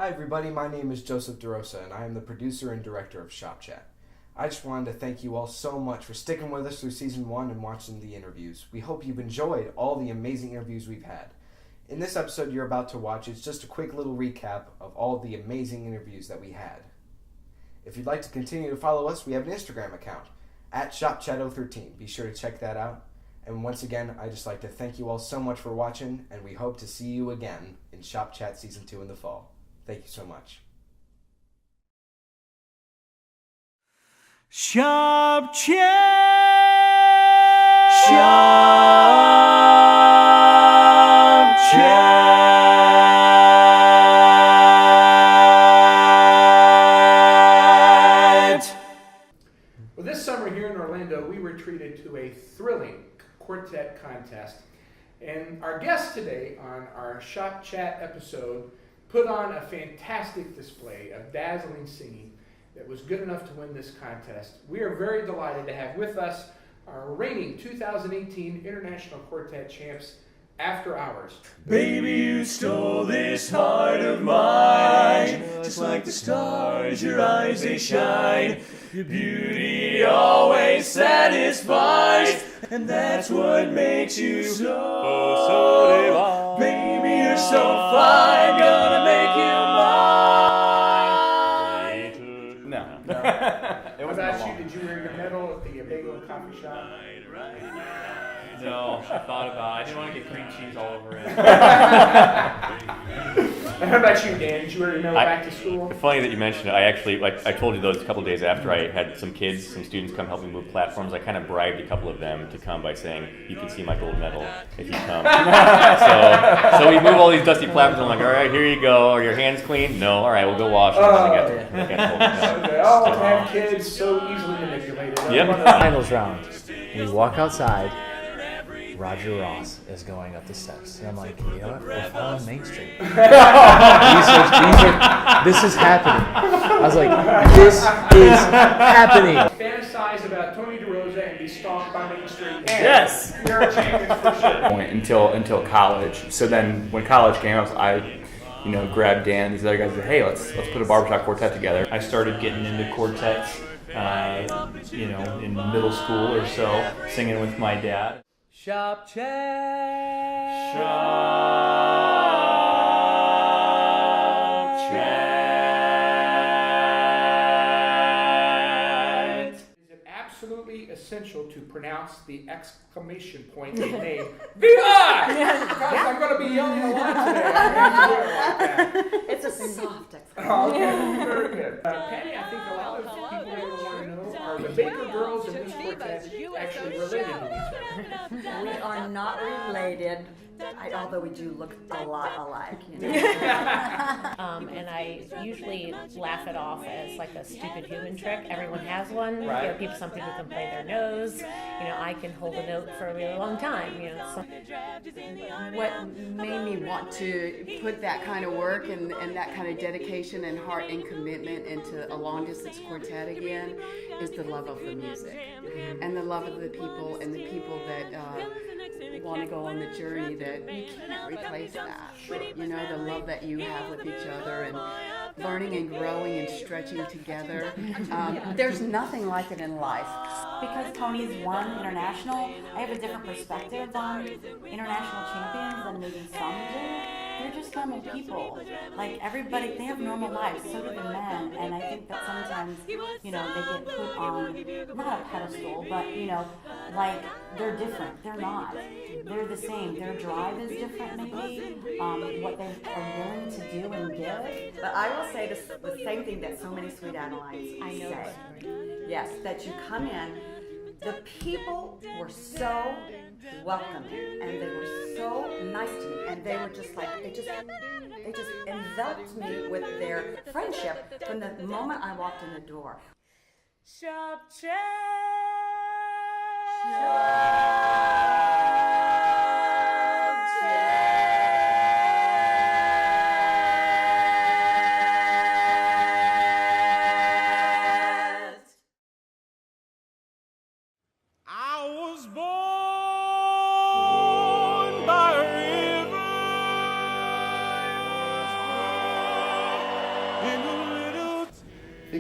Hi everybody, my name is Joseph DeRosa and I am the producer and director of ShopChat. I just wanted to thank you all so much for sticking with us through Season 1 and watching the interviews. We hope you've enjoyed all the amazing interviews we've had. In this episode you're about to watch, it's just a quick little recap of all of the amazing interviews that we had. If you'd like to continue to follow us, we have an Instagram account, @ShopChat013. Be sure to check that out. And once again, I'd just like to thank you all so much for watching, and we hope to see you again in ShopChat Season 2 in the fall. Thank you so much. ShopChat! Well, this summer here in Orlando, we were treated to a thrilling quartet contest. And our guest today on our Shop Chat episode put on a fantastic display of dazzling singing that was good enough to win this contest. We are very delighted to have with us our reigning 2018 International Quartet Champs, After Hours. Baby, you stole this heart of mine, just like the stars, your eyes they shine. Your beauty always satisfies, and that's what makes you so divine. Baby, you're so fine, gonna make you mine. No. It was about you. Did you wear your medal at the bagel coffee shop? No, I thought about it. I didn't want to get cream cheese all over it. How about you, Dan? Did you wear your medal back to school? Funny that you mentioned it. I actually, I told you those a couple days after I had some students come help me move platforms. I kind of bribed a couple of them to come by saying, you can see my gold medal if you come. so we move all these dusty platforms. I'm like, all right, here you go. Are your hands clean? No. All right, we'll go wash them. Oh, to have kids so easily manipulated. Yep. Finals round. We walk outside. Roger Ross is going up the steps. And I'm like, you know what? We're following Main Street. This is happening. I was like, this is happening. Fantasize about Tony DeRosa and be stalked by Main Street. And Yes. You're a champion for sure. Until college. So then when college came, I grabbed Dan and these other guys and said, hey, let's put a barbershop quartet together. I started getting into quartets, in middle school or so, singing with my dad. Shop Chat. Is it absolutely essential to pronounce the exclamation point they made? VR! Because I'm going to be yelling a lot today. I have to do it like that. It's a soft exclamation. Oh, okay. Very good. Patty, I think a lot of people that want to know, are the Baker girls in this quartet actually related to each other? We are not related, although we do look a lot alike. And I usually laugh it off as like a stupid human trick. Everyone has one. Right. Some people can play their nose. I can hold a note for a really long time. What made me want to put that kind of work and that kind of dedication and heart and commitment into a long distance quartet again is the love of the music and the love of the people and the people that want to go on the journey, that you can't replace that. The love that you have with each other and learning and growing and stretching together. There's nothing like it in life. Because Tony's won international, I have a different perspective on international champions than maybe some do. They're just normal people. Like everybody, they have normal lives, so do the men. And I think that sometimes, they get put on, not a pedestal, but, like they're different. They're not. They're the same. Their drive is different maybe, what they are willing to do and give. But I will say the same thing that so many Sweet Adelines say. Yes, that you come in, the people were so welcoming and they were so nice to me, and they were just like, they just enveloped me with their friendship from the moment I walked in the door. Shop Chat.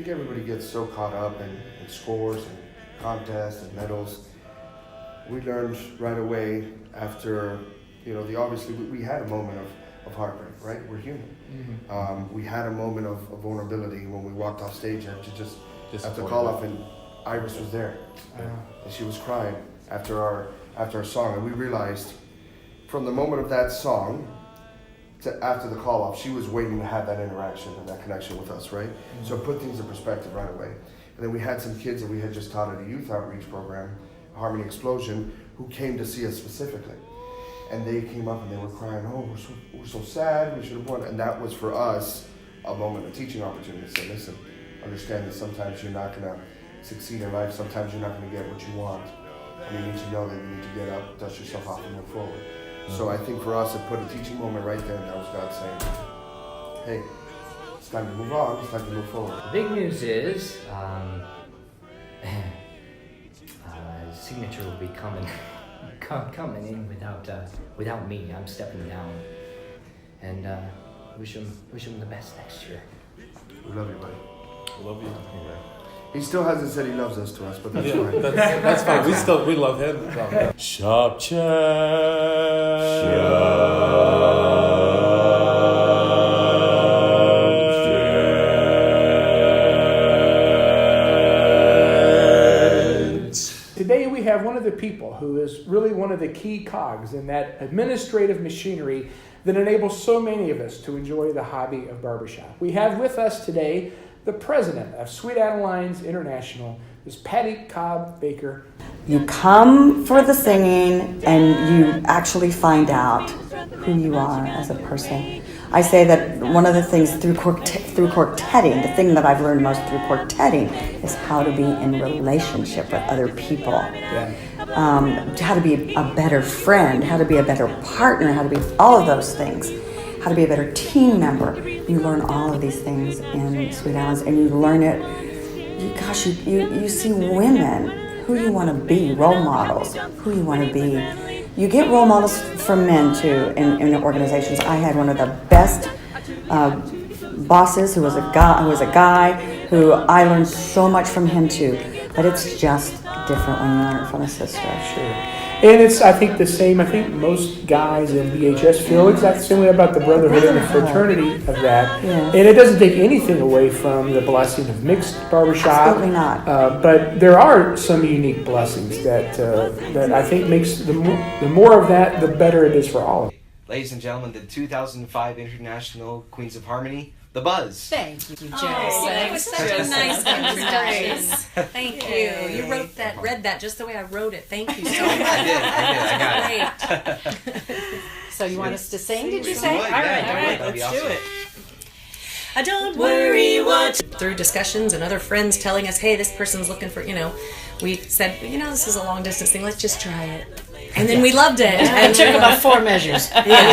think everybody gets so caught up in scores and contests and medals. We learned right away after, obviously we had a moment of heartbreak, right? We're human. Mm-hmm. We had a moment of vulnerability when we walked off stage after call off, and Iris was there, and she was crying after our song, and we realized from the moment of that song to after the call off, she was waiting to have that interaction and that connection with us, right? Mm-hmm. So it put things in perspective right away. And then we had some kids that we had just taught at a youth outreach program, Harmony Explosion, who came to see us specifically. And they came up and they were crying, oh, we're so sad, we should have won. And that was for us a moment, a teaching opportunity to say, listen, understand that sometimes you're not gonna succeed in life, sometimes you're not gonna get what you want. And you need to know that you need to get up, dust yourself off and move forward. So I think for us, it put a teaching moment right there, and that was God saying, hey, it's time to move on, it's time to move forward. The big news is signature will be coming in without me. I'm stepping down, and wish him the best next year. We love you, buddy. We love you. He still hasn't said he loves us to us, but that's fine. That's fine. We love him. Shop Chat. Today we have one of the people who is really one of the key cogs in that administrative machinery that enables so many of us to enjoy the hobby of barbershop. We have with us today the president of Sweet Adelines International, Ms. Patty Cobb Baker. You come for the singing and you actually find out who you are as a person. I say that one of the things through quartetting, the thing that I've learned most through quartetting is how to be in relationship with other people. Yeah. How to be a better friend, how to be a better partner, how to be all of those things. How to be a better team member. You learn all of these things in Sweet Adelines, and you learn it. You see women, who you want to be, role models, who you want to be. You get role models from men too in organizations. I had one of the best bosses who was a guy who I learned so much from him too. But it's just different when you learn it from a sister. Sure. And it's, I think, the same. I think most guys in BHS feel exactly the same way about the brotherhood and the fraternity of that. Yes. And it doesn't take anything away from the blessing of mixed barbershop. Absolutely not. But there are some unique blessings that I think makes the more of that, the better it is for all of us. Ladies and gentlemen, the 2005 International Queens of Harmony, The Buzz. Thank you, Jess. That was such a nice introduction. Thank you. You read that just the way I wrote it. Thank you so much. I got it. So you want us to sing, did you We say? would, All yeah, right, that'd be let's do awesome. it. I don't worry what. Through discussions and other friends telling us, hey, this person's looking for, we said, this is a long distance thing. Let's just try it. And then we loved it. And it took about 4 measures. Yeah.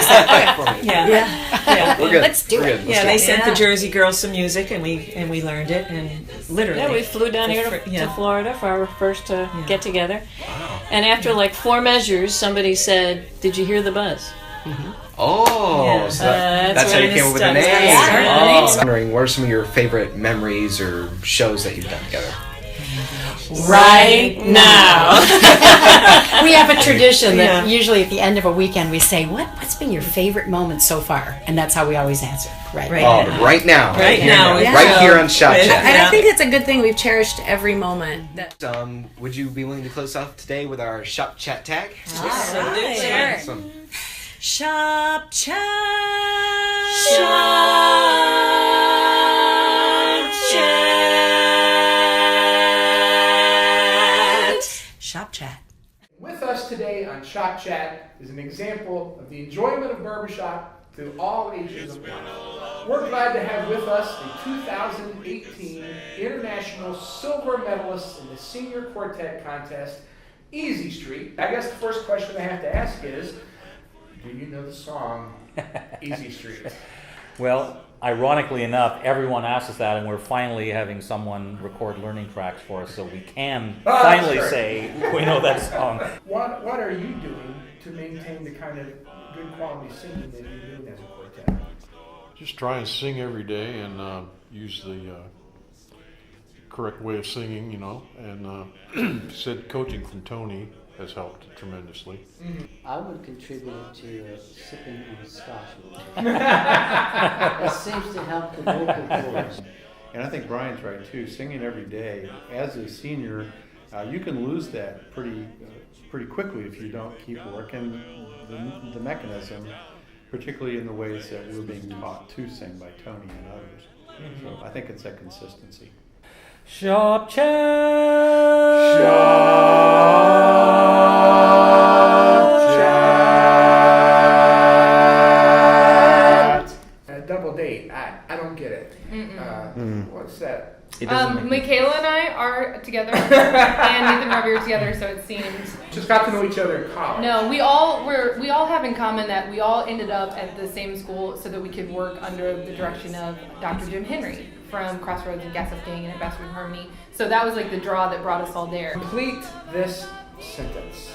We're good. Let's do We're it. good. Yeah, Let's they do sent The Jersey girls some music, and we learned it, and literally. Yeah, we flew down here to Florida for our first get together. Wow. And after like 4 measures, somebody said, "Did you hear the buzz?" Oh, Yeah. so that's how you came up with the name. Yeah. I'm wondering, what are some of your favorite memories or shows that you've done together? Right now. We have a tradition that usually at the end of a weekend we say, what's been your favorite moment so far? And that's how we always answer. Right Right now. Right now. Yeah. Right here on ShopChat. And I think it's a good thing. We've cherished every moment. Would you be willing to close off today with our ShopChat tag? All right. Sure. Awesome. Shop Chat. Shop Chat. With us today on Shop Chat is an example of the enjoyment of barbershop through all ages of life. We're glad to have with us the 2018 International Silver Medalist in the Senior Quartet Contest, Easy Street. I guess the first question I have to ask is, do you know the song Easy Street? Well, ironically enough, everyone asks us that, and we're finally having someone record learning tracks for us, so we can finally say we know that song. What are you doing to maintain the kind of good quality singing that you're doing as a quartet? Just try and sing every day and use the correct way of singing, you know, and said coaching from Tony has helped tremendously. I would contribute to sipping on scotch. It seems to help the vocal cords. And I think Brian's right too. Singing every day, as a senior, you can lose that pretty quickly if you don't keep working the mechanism, particularly in the ways that we're being taught to sing by Tony and others. So I think it's that consistency. ShopChat. A double date. I don't get it. What's that? Michaela and I are together, and Nathan and Robbie are together, so it seemed. Just got to know each other in college. No, we all have in common that we all ended up at the same school so that we could work under the direction of Dr. Jim Henry from CROSSROADS and Gas Up Gang and Ambassador in Harmony. So that was like the draw that brought us all there. Complete this sentence.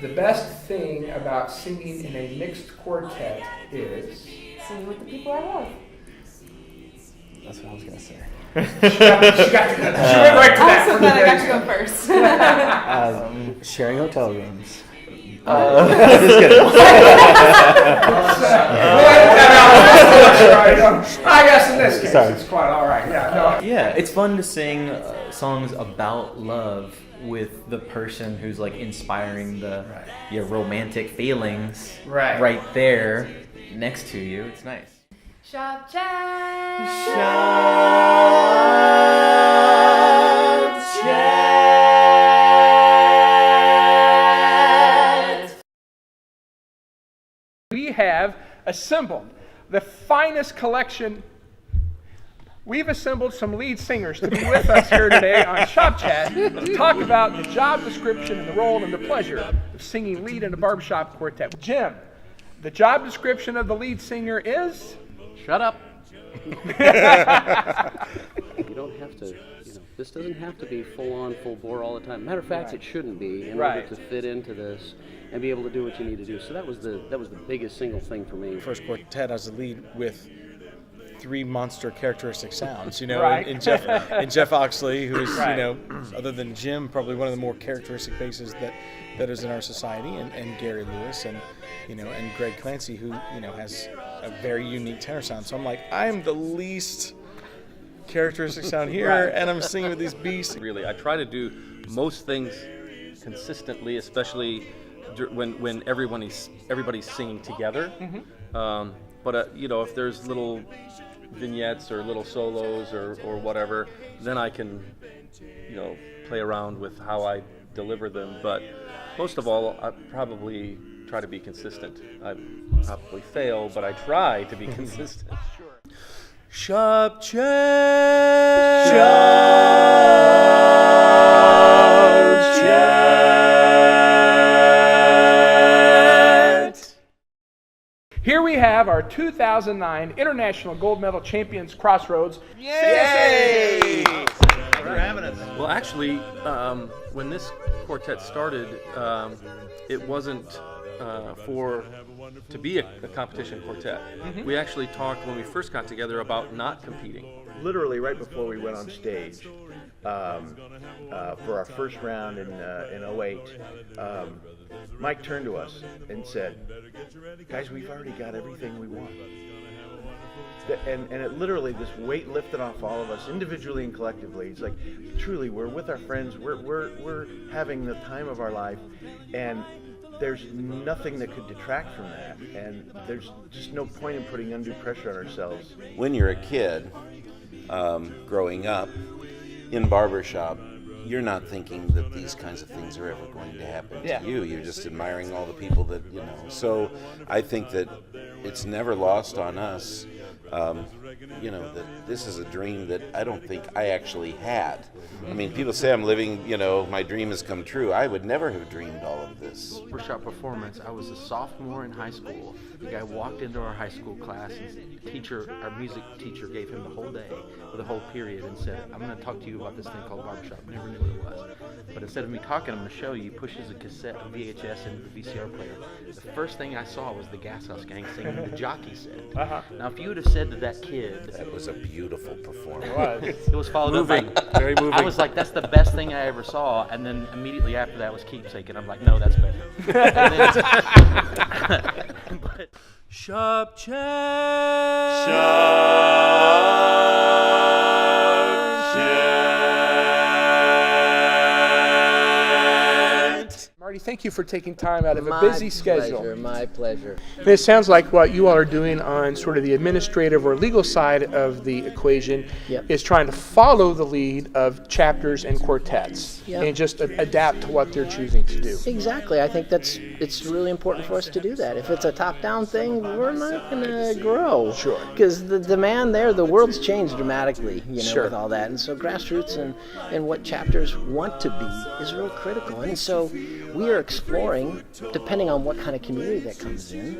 The best thing about singing in a mixed quartet is singing with the people I love. That's what I was gonna say. She went right to that. I'm so glad I got to go first. Sharing hotel rooms. Just kidding. I guess in this case it's quite all right. Yeah, it's fun to sing songs about love with the person who's like inspiring your romantic feelings right there next to you. It's nice. We have assembled the finest collection. We've assembled some lead singers to be with us here today on ShopChat to talk about the job description and the role and the pleasure of singing lead in a barbershop quartet. Jim, the job description of the lead singer is? Shut up. You don't have to, this doesn't have to be full on, full bore all the time. Matter of fact, it shouldn't be in order to fit into this and be able to do what you need to do. So that was the biggest single thing for me. First quartet as a lead with 3 monster characteristic sounds, and Jeff Oxley, who's other than Jim, probably one of the more characteristic basses that is in our society, and Gary Lewis and Greg Clancy, who has a very unique tenor sound. So I'm like, I'm the least characteristic sound here, and I'm singing with these beasts. Really, I try to do most things consistently, especially when everybody's singing together. But if there's little vignettes or little solos or whatever, then I can play around with how I deliver them. But most of all, I probably try to be consistent. I probably fail, but I try to be consistent. Here we have our 2009 International Gold Medal champions, CROSSROADS. Yay! Thanks for having us. Well, actually, when this quartet started, it wasn't to be a competition quartet. We actually talked when we first got together about not competing. Literally right before we went on stage for our first round in 08, Mike turned to us and said, "Guys, we've already got everything we want." And it literally, this weight lifted off all of us individually and collectively. It's like, truly, we're with our friends, we're having the time of our life, and there's nothing that could detract from that, and there's just no point in putting undue pressure on ourselves. When you're a kid, growing up in barbershop, you're not thinking that these kinds of things are ever going to happen to you. You're just admiring all the people that, So I think that it's never lost on us, that this is a dream that I don't think I actually had. I mean, people say I'm living, my dream has come true. I would never have dreamed all of this. Barbershop performance, I was a sophomore in high school. The guy walked into our high school class, and our music teacher gave him the whole day, or the whole period, and said, "I'm going to talk to you about this thing called barbershop." Never knew what it was. But instead of me talking, I'm going to show you. He pushes a cassette, a VHS into the VCR player. The first thing I saw was the Gas House Gang singing the jockey set. Now, if you would have said said to that kid. That was a beautiful performance. It was followed Moving. up by. Very moving. I was like, that's the best thing I ever saw, and then immediately after that was Keepsake, and I'm like, no, that's better. But Shop Chat. Marty, thank you for taking time out of a busy schedule. My pleasure. And it sounds like what you all are doing on sort of the administrative or legal side of the equation is trying to follow the lead of chapters and quartets and just adapt to what they're choosing to do. Exactly. I think it's really important for us to do that. If it's a top-down thing, we're not going to grow. Sure. Because the demand there, the world's changed dramatically, with all that. And so grassroots and what chapters want to be is real critical. And so we are exploring, depending on what kind of community that comes in,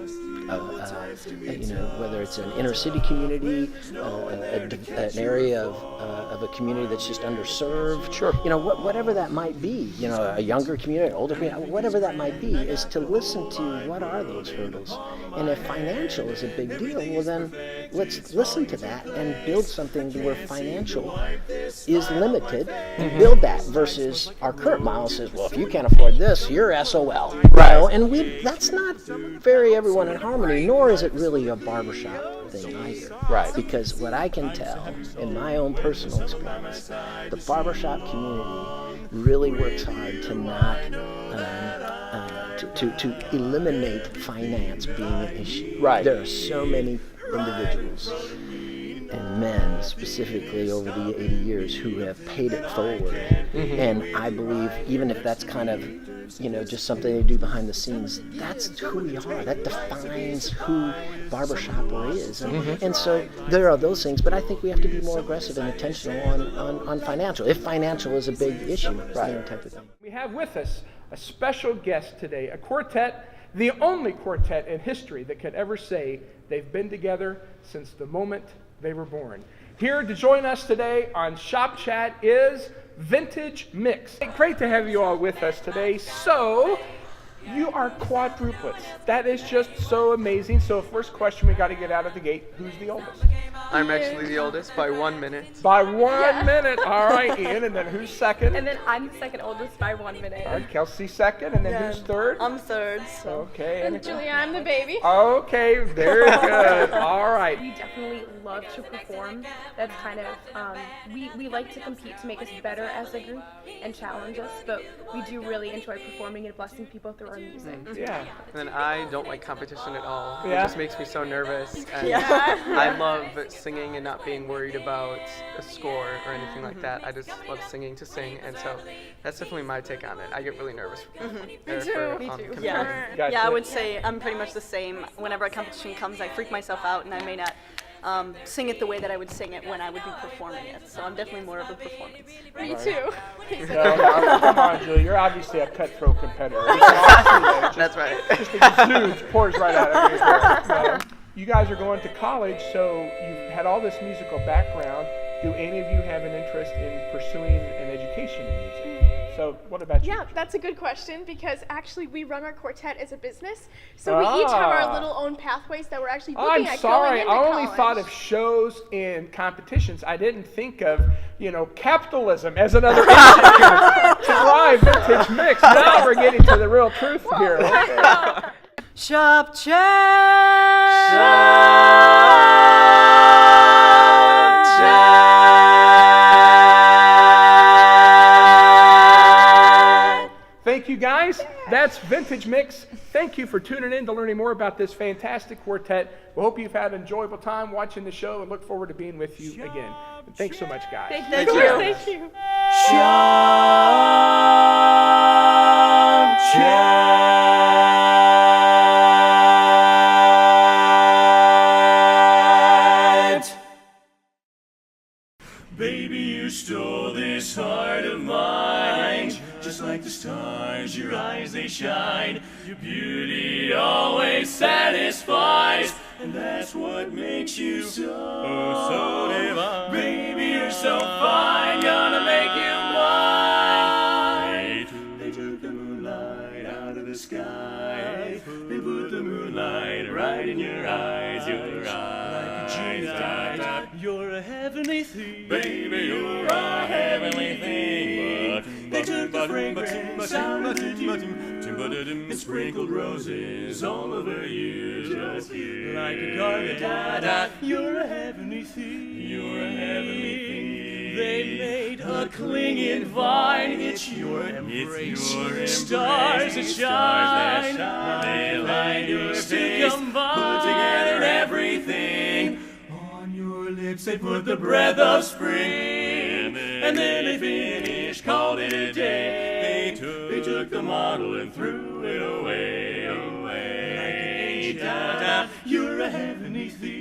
whether it's an inner city community, an area of a community that's just underserved, whatever that might be, a younger community, an older community, whatever that might be, is to listen to what are those hurdles. And if financial is a big deal, well then let's listen to that and build something where financial is limited and build that versus our current model says, well, if you can't afford this, you're SOL. Right. And that's not very everyone in harmony, nor is it really a barbershop thing either. Right. Because what I can tell in my own personal experience, the barbershop community really works hard to not to eliminate finance being an issue. Right. There are so many individuals and men specifically over the 80 years who have paid it forward. And I believe even if that's kind of just something they do behind the scenes, that's who we are. That defines who Barbershopper is. And so there are those things, but I think we have to be more aggressive and intentional on financial, if financial is a big issue, type of thing. We have with us a special guest today, a quartet, the only quartet in history that could ever say they've been together since the moment they were born. Here to join us today on Shop Chat is Vintage Mix. Great to have you all with us today. So, you are quadruplets. That is just so amazing. So, first question we got to get out of the gate, who's the oldest? I'm actually the oldest by 1 minute. By 1 minute. All right, Ian. And then who's second? And then I'm the second oldest by 1 minute. All right, Kelsey second. And then who's third? I'm third. Okay. And Julia, I'm the baby. Okay, very good. All right. We definitely love to perform. That's kind of, we like to compete to make us better as a group and challenge us, but we do really enjoy performing and blessing people through our music. Yeah. And I don't like competition at all. Yeah. It just makes me so nervous. And I love singing and not being worried about a score or anything like that. I just love singing to sing, and so that's definitely my take on it. I get really nervous. Me too. Yeah. Yeah, I would say I'm pretty much the same. Whenever a competition comes, I freak myself out, and I may not sing it the way that I would sing it when I would be performing it. So I'm definitely more of a performance. Me too. Come on, Julie. You're obviously a cutthroat competitor. That's right. Just exudes, pours right out of you. You guys are going to college, so you've had all this musical background. Do any of you have an interest in pursuing an education in music? So what about you? Yeah, that's a good question because actually we run our quartet as a business. So we each have our little own pathways that we're actually looking at going into college. I only thought of shows and competitions. I didn't think of, capitalism as another issue to drive Vintage Mix. Now we're getting to the real truth here. Okay. Shop Chat. Thank you, guys. That's Vintage Mix. Thank you for tuning in to learning more about this fantastic quartet. We hope you've had an enjoyable time watching the show and look forward to being with you again. And thanks so much, guys. Thank you. Thank you. Shop Chat. Baby, you stole this heart of mine. Just like the stars, your eyes they shine. Your beauty always satisfies, and that's what makes you so divine. Baby, you're so fine, gonna make you mine. They took the moonlight out of the sky. They put the moonlight right in your eyes, like a genie. you're a heavenly thing. Baby, you're a heavenly thing. But they took the fragrant sound and sprinkled roses all over you, just you. Like a garment, you're a heavenly thing. You're a heavenly thing. They made a clinging vine. It's your embrace. Stars that shine. They light your face. Put together everything. On your lips they put the breath of spring. And then they finished, called it a day. They took the model and threw it away. Like an angel. You're a heavenly thing.